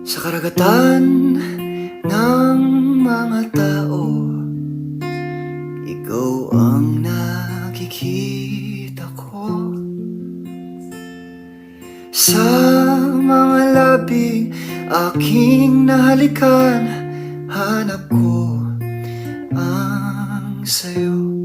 Sa karagatan ng mga tao, ikaw ang nakikita ko. Sa mga labi aking nahalikan, hanap ko ang sayo.